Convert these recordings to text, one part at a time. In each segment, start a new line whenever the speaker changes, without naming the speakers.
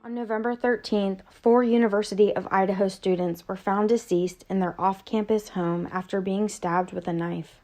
On November 13th, 4 University of Idaho students were found deceased in their off-campus home after being stabbed with a knife.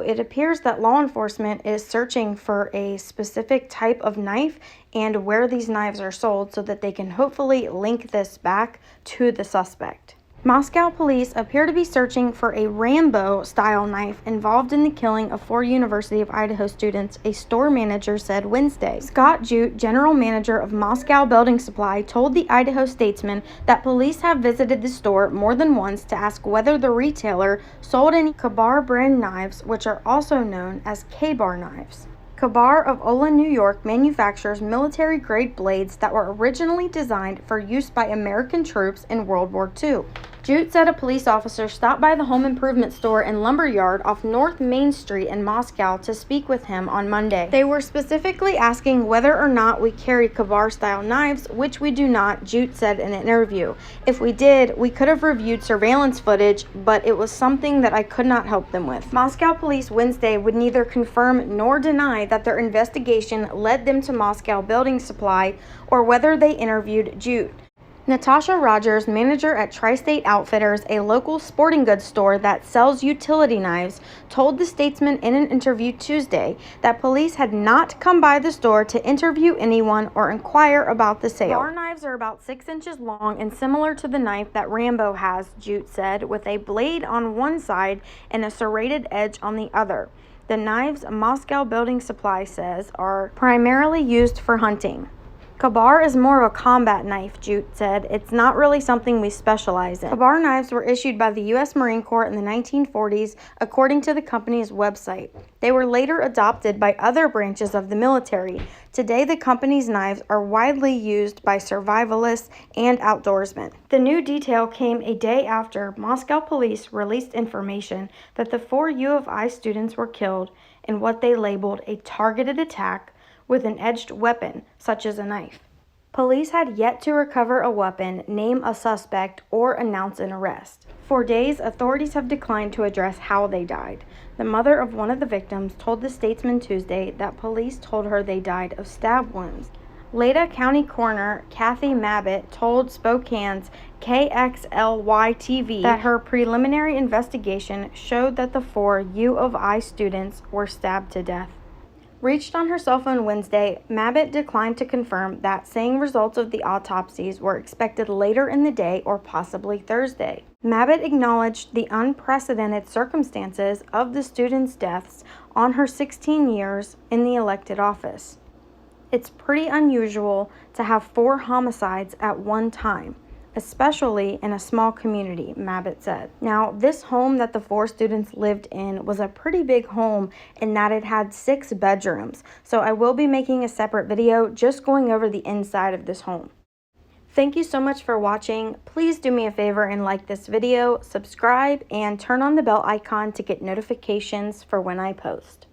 It appears that law enforcement is searching for a specific type of knife and where these knives are sold so that they can hopefully link this back to the suspect. Moscow police appear to be searching for a Rambo-style knife involved in the killing of 4 University of Idaho students, a store manager said Wednesday. Scott Jute, general manager of Moscow Building Supply, told the Idaho Statesman that police have visited the store more than once to ask whether the retailer sold any Ka-Bar brand knives, which are also known as Ka-Bar knives. Ka-Bar of Olin, New York manufactures military-grade blades that were originally designed for use by American troops in World War II. Jute said a police officer stopped by the home improvement store and lumberyard off North Main Street in Moscow to speak with him on Monday. They were specifically asking whether or not we carry Ka-Bar-style knives, which we do not, Jute said in an interview. If we did, we could have reviewed surveillance footage, but it was something that I could not help them with. Moscow police Wednesday would neither confirm nor deny that their investigation led them to Moscow Building Supply or whether they interviewed Jute. Natasha Rogers, manager at Tri-State Outfitters, a local sporting goods store that sells utility knives, told the Statesman in an interview Tuesday that police had not come by the store to interview anyone or inquire about the sale. Bar knives are about 6 inches long and similar to the knife that Rambo has, Jute said, with a blade on one side and a serrated edge on the other. The knives, Moscow Building Supply says, are primarily used for hunting. Ka-Bar is more of a combat knife, Jute said. It's not really something we specialize in. Ka-Bar knives were issued by the U.S. Marine Corps in the 1940s, according to the company's website. They were later adopted by other branches of the military. Today, the company's knives are widely used by survivalists and outdoorsmen. The new detail came a day after Moscow police released information that the 4 U of I students were killed in what they labeled a targeted attack with an edged weapon, such as a knife. Police had yet to recover a weapon, name a suspect, or announce an arrest. For days, authorities have declined to address how they died. The mother of one of the victims told the Statesman Tuesday that police told her they died of stab wounds. Leda County Coroner Kathy Mabbitt told Spokane's KXLY-TV that her preliminary investigation showed that the 4 U of I students were stabbed to death. Reached on her cell phone Wednesday, Mabbitt declined to confirm that, saying results of the autopsies were expected later in the day or possibly Thursday. Mabbitt acknowledged the unprecedented circumstances of the students' deaths on her 16 years in the elected office. It's pretty unusual to have 4 homicides at one time, especially in a small community, Mabbitt said. Now, this home that the 4 students lived in was a pretty big home in that it had 6 bedrooms, so I will be making a separate video just going over the inside of this home. Thank you so much for watching. Please do me a favor and like this video, subscribe, and turn on the bell icon to get notifications for when I post.